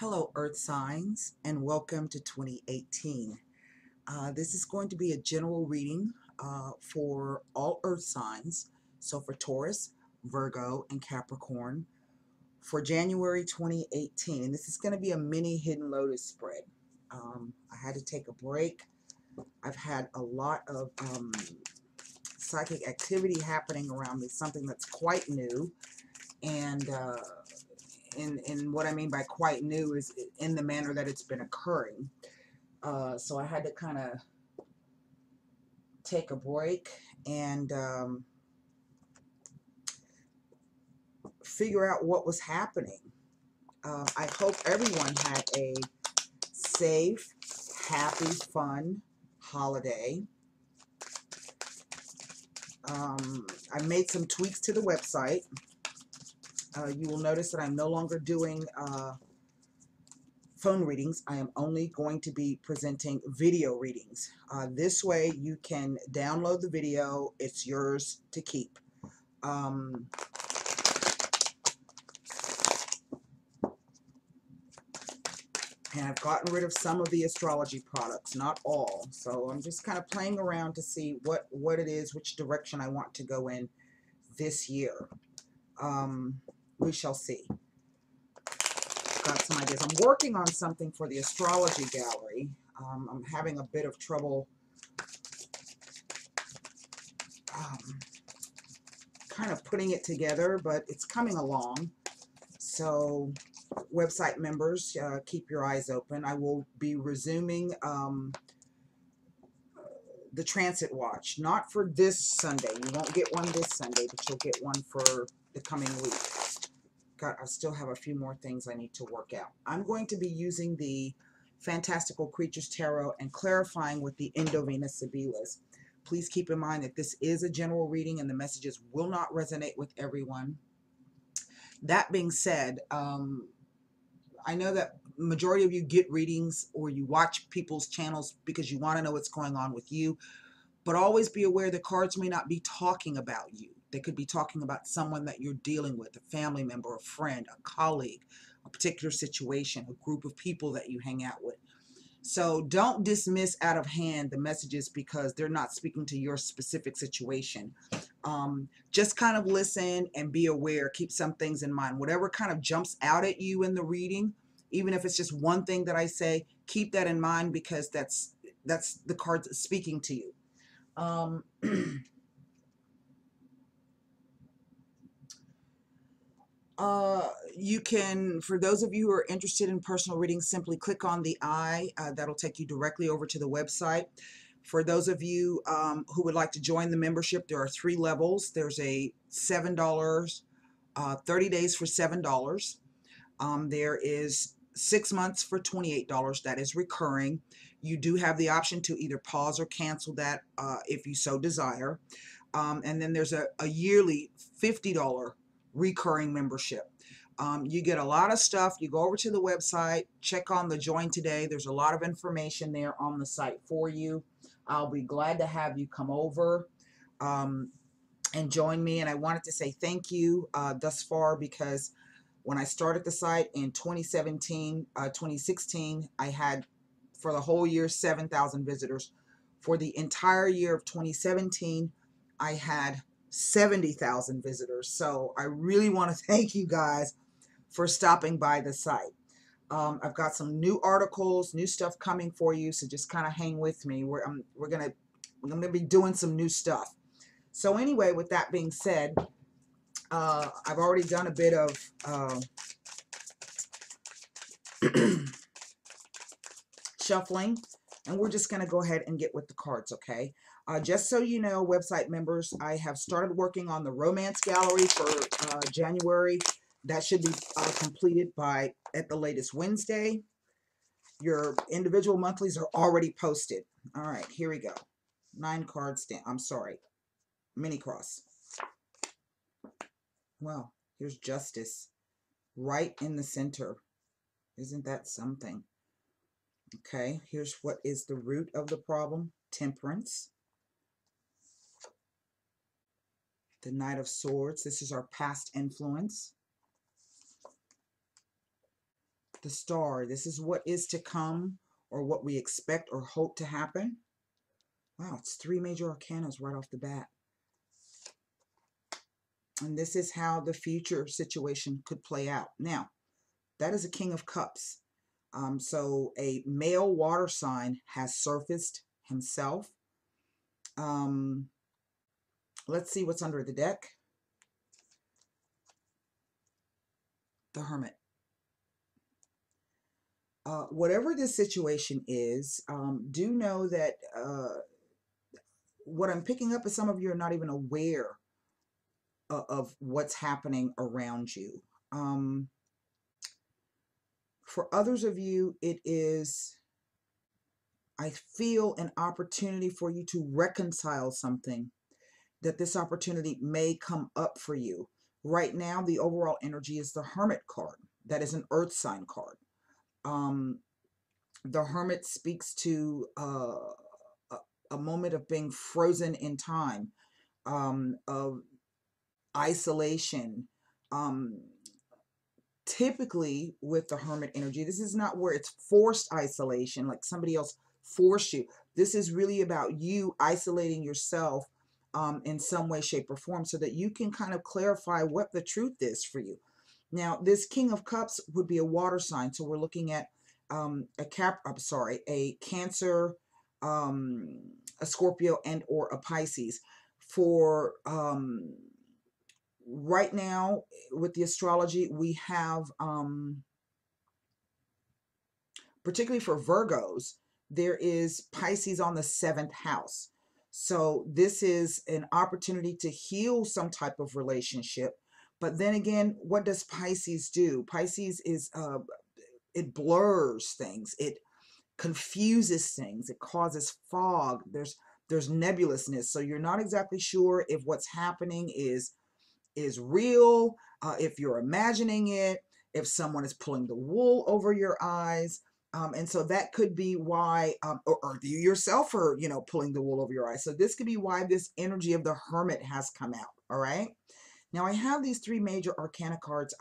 Hello, Earth signs, and welcome to 2018. This is going to be a general reading for all Earth signs. So for Taurus, Virgo, and Capricorn for January 2018. And this is going to be a mini Hidden Lotus spread. I had to take a break. I've had a lot of psychic activity happening around me, something that's quite new. And what I mean by quite new is in the manner that it's been occurring. So I had to kind of take a break and figure out what was happening. I hope everyone had a safe, happy, fun holiday. I made some tweaks to the website. You will notice that I'm no longer doing phone readings. I am only going to be presenting video readings. This way you can download the video. It's yours to keep. And I've gotten rid of some of the astrology products, not all. So I'm just kind of playing around to see what it is, which direction I want to go in this year. We shall see. Got some ideas. I'm working on something for the astrology gallery. I'm having a bit of trouble kind of putting it together, but it's coming along. So website members, keep your eyes open. I will be resuming the transit watch, not for this Sunday. You won't get one this Sunday, but you'll get one for the coming week. I still have a few more things I need to work out. I'm going to be using the Fantastical Creatures Tarot and clarifying with the Indo-Venus Sibilas. Please keep in mind that this is a general reading and the messages will not resonate with everyone. That being said, I know that majority of you get readings or you watch people's channels because you want to know what's going on with you, but always be aware the cards may not be talking about you. They could be talking about someone that you're dealing with, a family member, a friend, a colleague, a particular situation, a group of people that you hang out with. So don't dismiss out of hand the messages because they're not speaking to your specific situation. Just kind of listen and be aware. Keep some things in mind. Whatever kind of jumps out at you in the reading, even if it's just one thing that I say, keep that in mind because that's the cards speaking to you. You can, for those of you who are interested in personal readings, simply click on the eye. That'll take you directly over to the website. For those of you who would like to join the membership, there are 3 levels. There's a $7, 30 days for $7. There is 6 months for $28. That is recurring. You do have the option to either pause or cancel that if you so desire. And then there's a yearly $50 recurring membership. You get a lot of stuff. You go over to the website, check on the join today. There's a lot of information there on the site for you. I'll be glad to have you come over and join me. And I wanted to say thank you thus far because when I started the site in 2016, I had for the whole year 7,000 visitors. For the entire year of 2017, I had 70,000 visitors. So I really want to thank you guys for stopping by the site. I've got some new articles, new stuff coming for you, so just kind of hang with me. I'm gonna be doing some new stuff. So anyway, with that being said, I've already done a bit of shuffling, and we're just gonna go ahead and get with the cards, okay? Just so you know, website members, I have started working on the romance gallery for January. That should be completed by, at the latest, Wednesday. Your individual monthlies are already posted. All right, here we go. 9 cards down. I'm sorry. Mini cross. Well, here's justice right in the center. Isn't that something? Okay, here's what is the root of the problem. Temperance. The Knight of Swords. This is our past influence. The Star. This is what is to come, or what we expect or hope to happen. Wow, it's three major arcanas right off the bat. And this is how the future situation could play out. Now, that is a King of Cups. So a male water sign has surfaced himself. Let's see what's under the deck. The Hermit. Whatever this situation is, do know that what I'm picking up is some of you are not even aware of what's happening around you. For others of you, it is, I feel, an opportunity for you to reconcile something, that this opportunity may come up for you. Right now, the overall energy is the Hermit card. That is an earth sign card. The Hermit speaks to a moment of being frozen in time, of isolation. Typically with the Hermit energy, this is not where it's forced isolation, like somebody else forced you. This is really about you isolating yourself in some way, shape, or form, so that you can kind of clarify what the truth is for you. Now, this King of Cups would be a water sign, so we're looking at a Cancer, a Scorpio, and or a Pisces. For right now, with the astrology, we have, particularly for Virgos, there is Pisces on the 7th house. So this is an opportunity to heal some type of relationship. But then again, what does Pisces do? Pisces is, it blurs things. It confuses things. It causes fog. There's nebulousness. So you're not exactly sure if what's happening is real, if you're imagining it, if someone is pulling the wool over your eyes. And so that could be why, or you yourself are, pulling the wool over your eyes. So this could be why this energy of the Hermit has come out. All right. Now I have these three major arcana cards.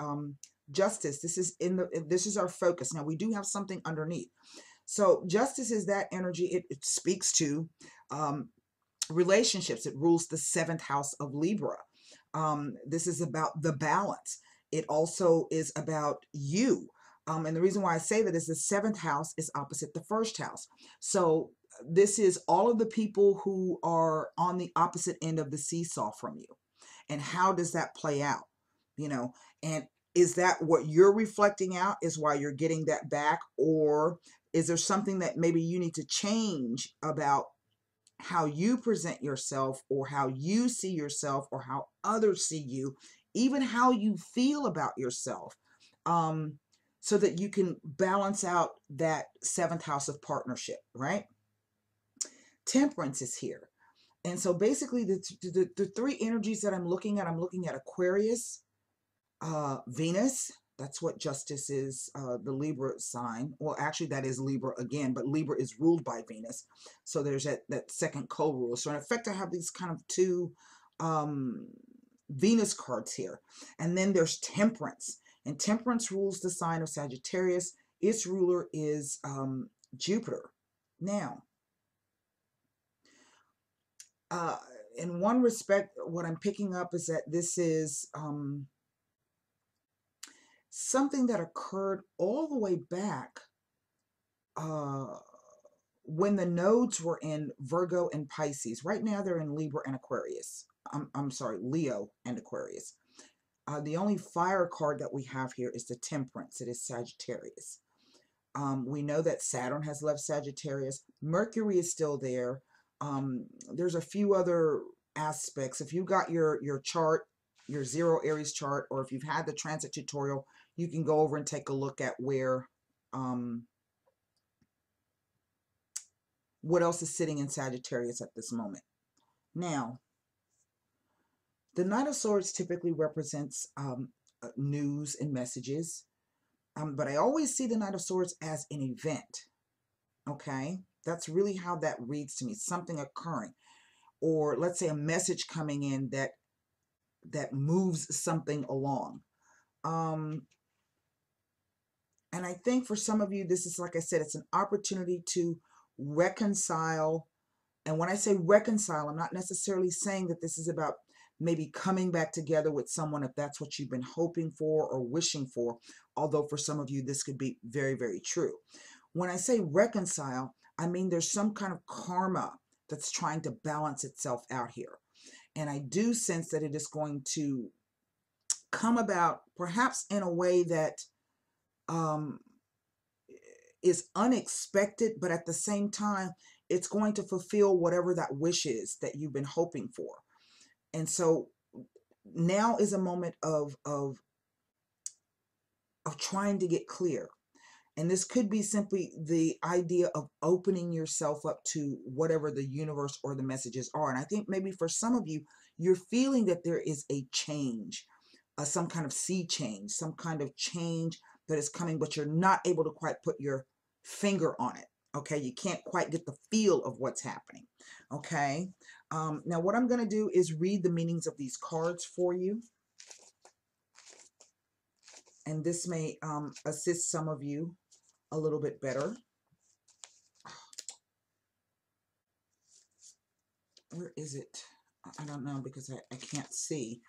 Justice. This is our focus. Now we do have something underneath. So justice is that energy. It speaks to relationships. It rules the 7th house of Libra. This is about the balance. It also is about you. And the reason why I say that is the 7th house is opposite the 1st house. So this is all of the people who are on the opposite end of the seesaw from you. And how does that play out? And is that what you're reflecting out is why you're getting that back? Or is there something that maybe you need to change about how you present yourself, or how you see yourself, or how others see you, even how you feel about yourself, so that you can balance out that 7th house of partnership, right? Temperance is here. And so basically the three energies that I'm looking at Aquarius, Venus. That's what justice is, the Libra sign. Well, actually, that is Libra again, but Libra is ruled by Venus. So there's that second co-rule. So in effect, I have these kind of two Venus cards here. And then there's Temperance. And Temperance rules the sign of Sagittarius. Its ruler is Jupiter. Now, in one respect, what I'm picking up is that this is something that occurred all the way back when the nodes were in Virgo and Pisces. Right now they're in Libra and Aquarius. I'm sorry, Leo and Aquarius. The only fire card that we have here is the Temperance. It is Sagittarius. We know that Saturn has left Sagittarius. Mercury is still there. There's a few other aspects. If you got your chart, your Zero Aries chart, or if you've had the transit tutorial, you can go over and take a look at where what else is sitting in Sagittarius at this moment. Now, the Knight of Swords typically represents news and messages, but I always see the Knight of Swords as an event. Okay, that's really how that reads to me. Something occurring, or let's say a message coming in that moves something along. And I think for some of you, this is, like I said, it's an opportunity to reconcile. And when I say reconcile, I'm not necessarily saying that this is about maybe coming back together with someone if that's what you've been hoping for or wishing for, although for some of you this could be very, very true. When I say reconcile, I mean there's some kind of karma that's trying to balance itself out here. And I do sense that it is going to come about perhaps in a way that um, is unexpected, but at the same time, it's going to fulfill whatever that wish is that you've been hoping for. And so now is a moment of trying to get clear. And this could be simply the idea of opening yourself up to whatever the universe or the messages are. And I think maybe for some of you, you're feeling that there is a change, some kind of sea change, some kind of change that is coming, but you're not able to quite put your finger on it. Okay, you can't quite get the feel of what's happening. Okay, now what I'm going to do is read the meanings of these cards for you. And this may assist some of you a little bit better. Where is it? I don't know because I can't see.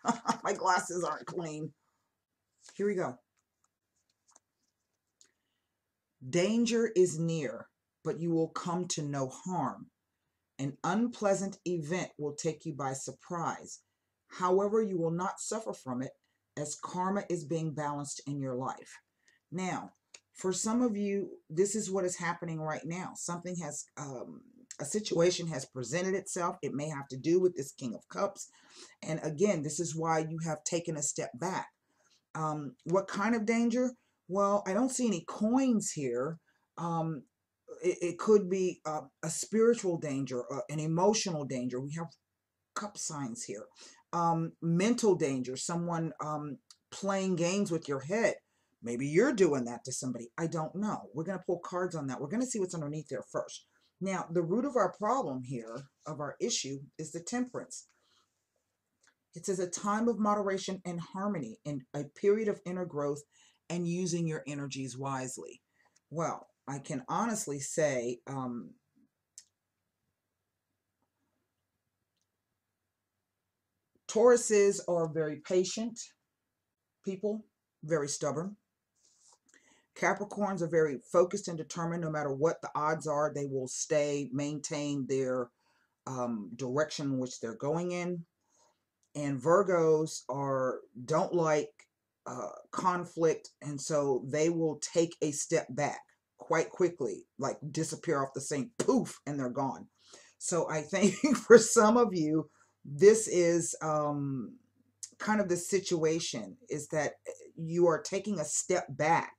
My glasses aren't clean. Here we go. Danger is near, but you will come to no harm. An unpleasant event will take you by surprise. However, you will not suffer from it as karma is being balanced in your life. Now, for some of you, this is what is happening right now. Something has, a situation has presented itself. It may have to do with this King of Cups. And again, this is why you have taken a step back. What kind of danger? Well, I don't see any coins here. It could be a spiritual danger, an emotional danger. We have cup signs here. Mental danger, someone playing games with your head. Maybe you're doing that to somebody. I don't know. We're going to pull cards on that. We're going to see what's underneath there first. Now, the root of our problem here, of our issue, is the Temperance. It says a time of moderation and harmony, and a period of inner growth and using your energies wisely. Well, I can honestly say Tauruses are very patient people, very stubborn. Capricorns are very focused and determined. No matter what the odds are, they will maintain their direction in which they're going in. And Virgos don't like conflict, and so they will take a step back quite quickly, like disappear off the scene, poof, and they're gone. So I think for some of you, this is kind of the situation, is that you are taking a step back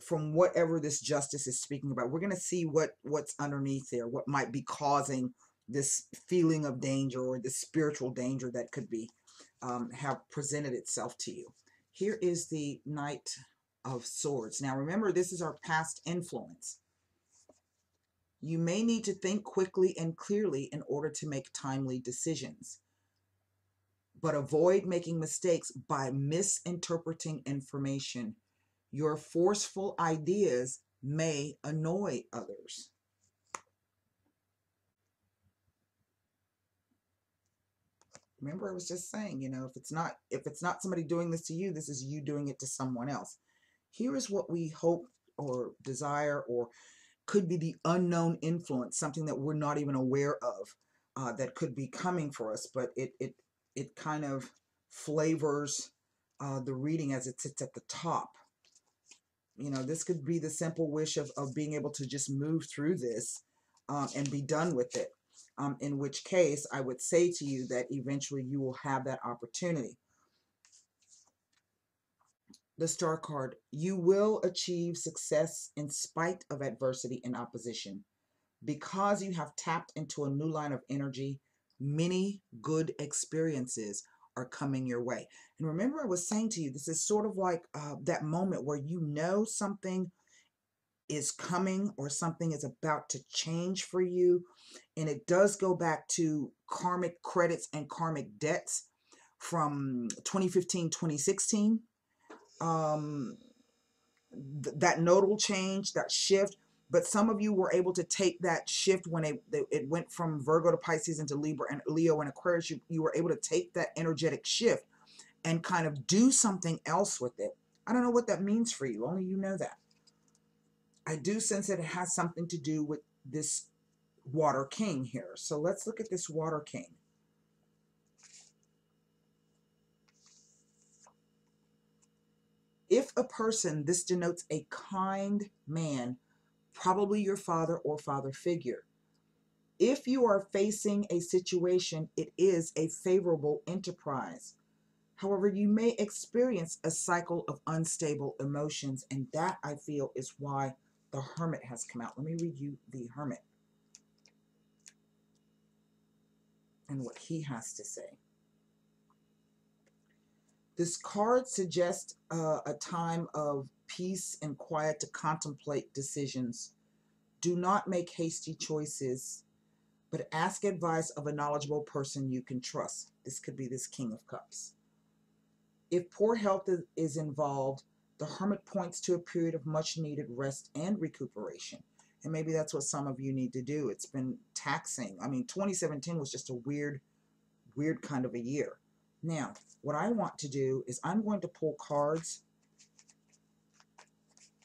from whatever this justice is speaking about. We're going to see what's underneath there, what might be causing this feeling of danger or this spiritual danger that could be have presented itself to you. Here is the Knight of Swords. Now remember, this is our past influence. You may need to think quickly and clearly in order to make timely decisions, but avoid making mistakes by misinterpreting information. Your forceful ideas may annoy others. Remember, I was just saying, if it's not somebody doing this to you, this is you doing it to someone else. Here is what we hope or desire, or could be the unknown influence, something that we're not even aware of, that could be coming for us, but it kind of flavors the reading as it sits at the top. This could be the simple wish of being able to just move through this and be done with it. In which case, I would say to you that eventually you will have that opportunity. The Star card, you will achieve success in spite of adversity and opposition. Because you have tapped into a new line of energy, many good experiences are coming your way. And remember, I was saying to you, this is sort of like that moment where something is coming or something is about to change for you. And it does go back to karmic credits and karmic debts from 2015, 2016. that nodal change, that shift. But some of you were able to take that shift when it went from Virgo to Pisces into Libra and Leo and Aquarius. You were able to take that energetic shift and kind of do something else with it. I don't know what that means for you. Only you know that. I do sense that it has something to do with this Water King here. So let's look at this Water King. If a person, this denotes a kind man, probably your father or father figure. If you are facing a situation, it is a favorable enterprise. However, you may experience a cycle of unstable emotions, and that, I feel, is why the Hermit has come out. Let me read you the Hermit and what he has to say. This card suggests a time of peace and quiet to contemplate decisions. Do not make hasty choices, but ask advice of a knowledgeable person you can trust. This could be this King of Cups. If poor health is involved, the Hermit points to a period of much needed rest and recuperation. And maybe that's what some of you need to do. It's been taxing. I mean, 2017 was just a weird kind of a year. Now, what I want to do is I'm going to pull cards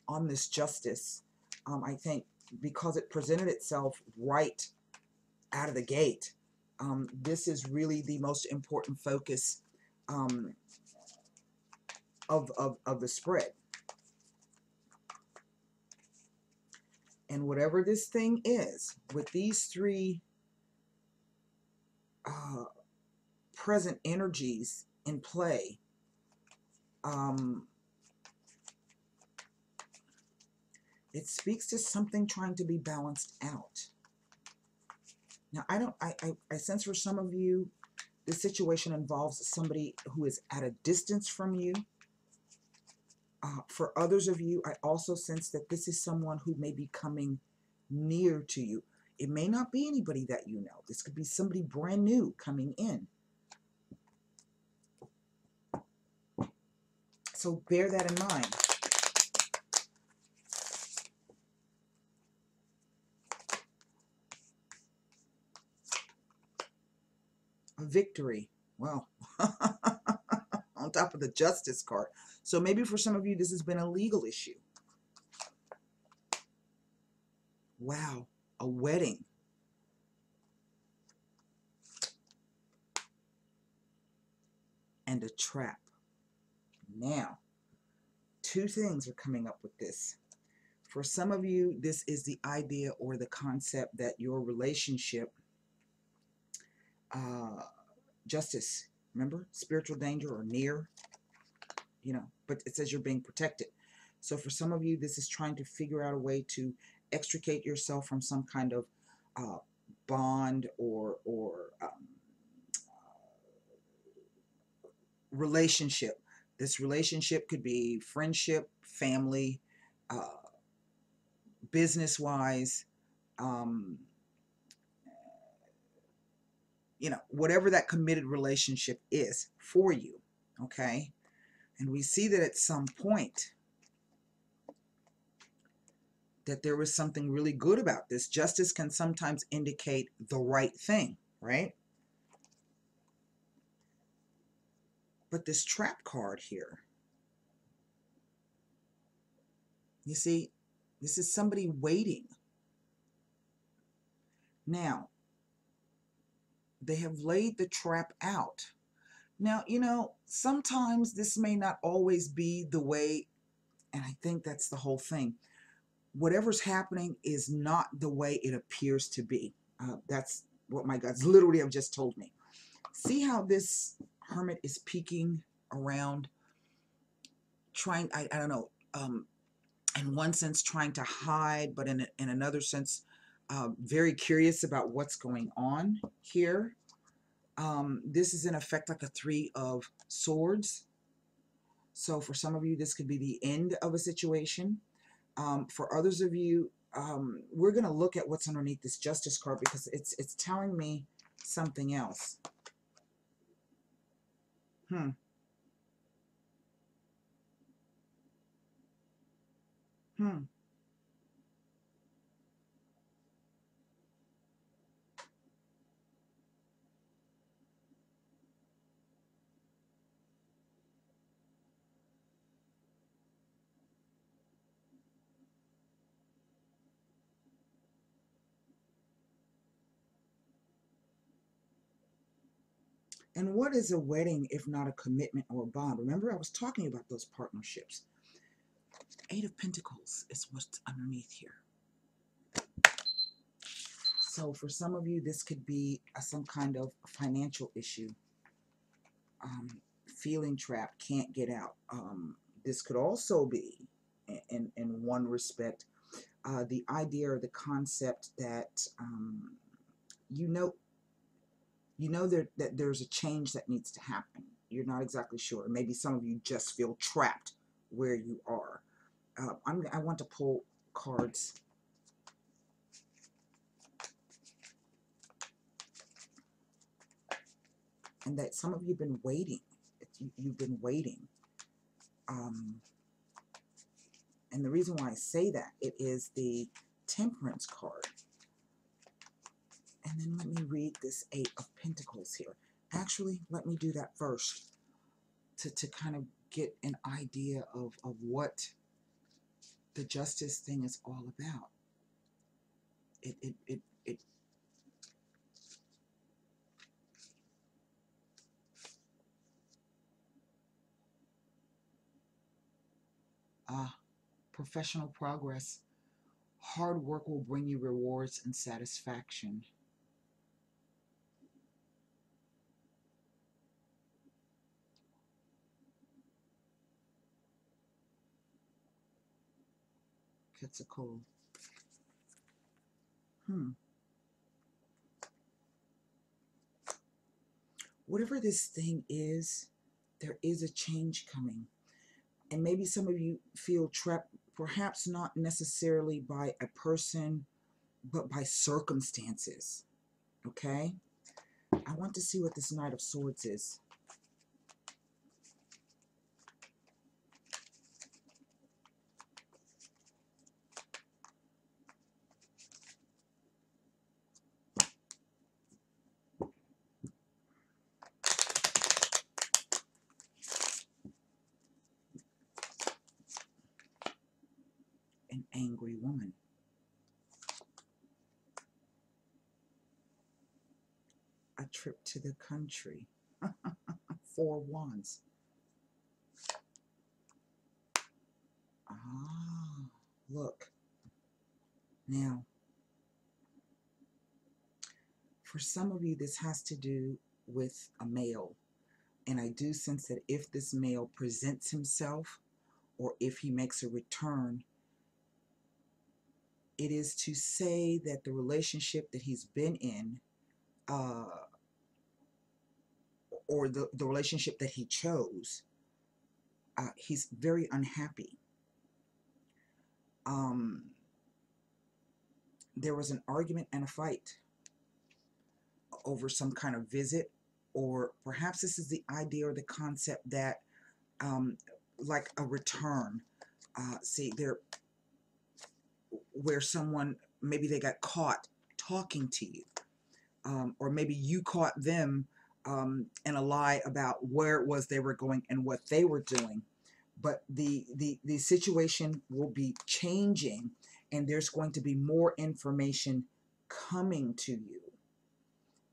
on this Justice. I think because it presented itself right out of the gate. This is really the most important focus of the spread. And whatever this thing is, with these three present energies in play, it speaks to something trying to be balanced out. Now, I sense for some of you, this situation involves somebody who is at a distance from you. For others of you, I also sense that this is someone who may be coming near to you. It may not be anybody that you know. This could be somebody brand new coming in. So bear that in mind. A victory. Well, on top of the Justice card. So maybe for some of you, this has been a legal issue. Wow, a wedding. And a trap. Now, two things are coming up with this. For some of you, this is the idea or the concept that your relationship, Justice, remember, spiritual danger or near, you know, but it says you're being protected. So for some of you, this is trying to figure out a way to extricate yourself from some kind of bond or relationship. This relationship could be friendship, family, business-wise, you know, whatever that committed relationship is for you, okay? And we see that at some point that there was something really good about this. Justice can sometimes indicate the right thing, right? But this trap card here, you see, this is somebody waiting. Now, they have laid the trap out. Now, you know, sometimes this may not always be the way, and I think that's the whole thing. Whatever's happening is not the way it appears to be. That's what my guides literally have just told me. See how this Hermit is peeking around, trying, I don't know, in one sense trying to hide, but in another sense, very curious about what's going on here. This is in effect like a Three of Swords. So for some of you, this could be the end of a situation. For others of you, we're going to look at what's underneath this Justice card because it's telling me something else. Hmm. And what is a wedding if not a commitment or a bond? Remember, I was talking about those partnerships. Eight of Pentacles is what's underneath here. So for some of you, this could be some kind of financial issue. Feeling trapped, can't get out. This could also be, in one respect, the idea or the concept that you know that there's a change that needs to happen. You're not exactly sure. Maybe some of you just feel trapped where you are. I want to pull cards. And that some of you have been waiting. You've been waiting. And the reason why I say that, it is the Temperance card. And then let me read this Eight of Pentacles here. Actually, let me do that first to kind of get an idea of what the Justice thing is all about. Professional progress. Hard work will bring you rewards and satisfaction. Quetzalcoatl. Whatever this thing is, there is a change coming. And maybe some of you feel trapped, perhaps not necessarily by a person, but by circumstances. Okay? I want to see what this Knight of Swords is. An angry woman. A trip to the country. Four Wands. Ah, look. Now, for some of you, this has to do with a male. And I do sense that if this male presents himself, or if he makes a return, it is to say that the relationship that he's been in, or the relationship that he chose, he's very unhappy. There was an argument and a fight over some kind of visit, or perhaps this is the idea or the concept that like a return. See, there, where someone, maybe they got caught talking to you, or maybe you caught them in a lie about where it was they were going and what they were doing. But the situation will be changing, and there's going to be more information coming to you.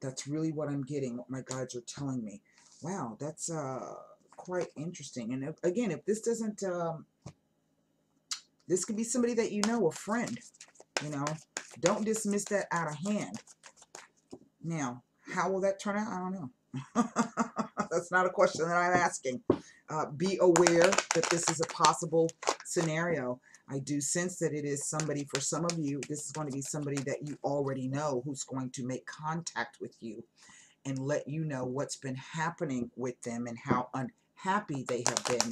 That's really what I'm getting, what my guides are telling me. Wow, that's quite interesting. And again, if this doesn't, this could be somebody that you know, a friend, you know. Don't dismiss that out of hand. Now, how will that turn out? I don't know. That's not a question that I'm asking. Be aware that this is a possible scenario. I do sense that it is somebody, for some of you, this is going to be somebody that you already know who's going to make contact with you and let you know what's been happening with them and how unhappy they have been.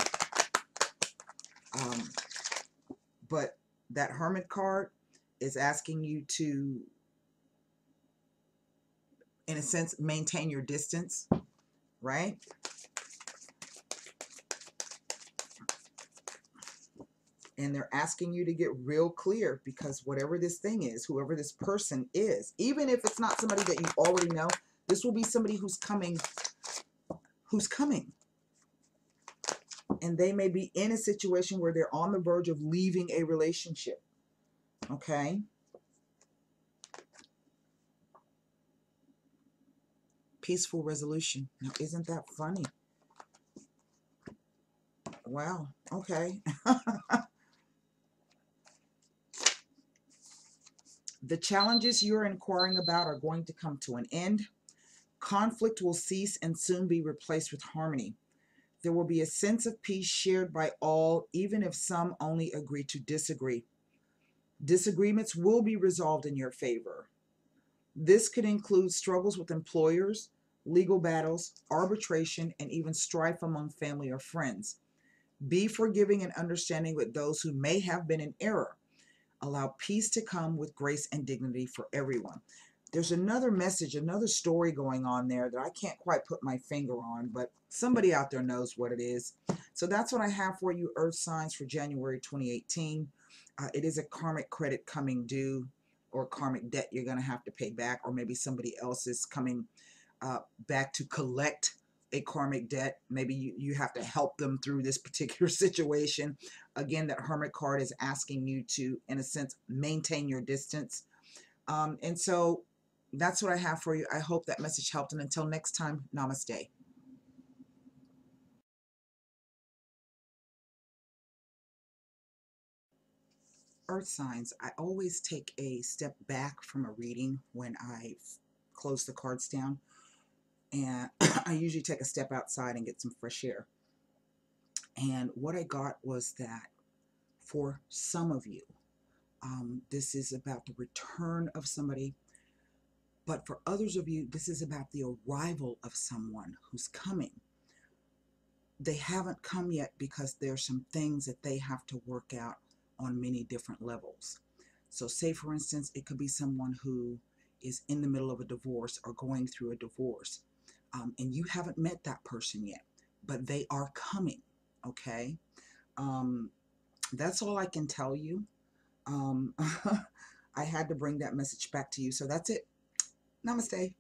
But that Hermit card is asking you to, in a sense, maintain your distance, right? And they're asking you to get real clear, because whatever this thing is, whoever this person is, even if it's not somebody that you already know, this will be somebody who's coming, and they may be in a situation where they're on the verge of leaving a relationship. Okay? Peaceful resolution. Now, isn't that funny? Wow. Okay. The challenges you're inquiring about are going to come to an end. Conflict will cease and soon be replaced with harmony. There will be a sense of peace shared by all, even if some only agree to disagree. Disagreements will be resolved in your favor. This could include struggles with employers, legal battles, arbitration, and even strife among family or friends. Be forgiving and understanding with those who may have been in error. Allow peace to come with grace and dignity for everyone. There's another message, another story going on there that I can't quite put my finger on, but somebody out there knows what it is. So that's what I have for you, Earth signs, for January 2018. It is a karmic credit coming due, or karmic debt you're going to have to pay back, or maybe somebody else is coming back to collect a karmic debt. Maybe you have to help them through this particular situation. Again, that Hermit card is asking you to, in a sense, maintain your distance. And so that's what I have for you. I hope that message helped. And until next time, namaste. Earth signs, I always take a step back from a reading when I close the cards down. And I usually take a step outside and get some fresh air. And what I got was that for some of you, this is about the return of somebody. But for others of you, this is about the arrival of someone who's coming. They haven't come yet because there's some things that they have to work out on many different levels. So say, for instance, it could be someone who is in the middle of a divorce or going through a divorce, and you haven't met that person yet, but they are coming, okay? That's all I can tell you. I had to bring that message back to you. So that's it. Namaste.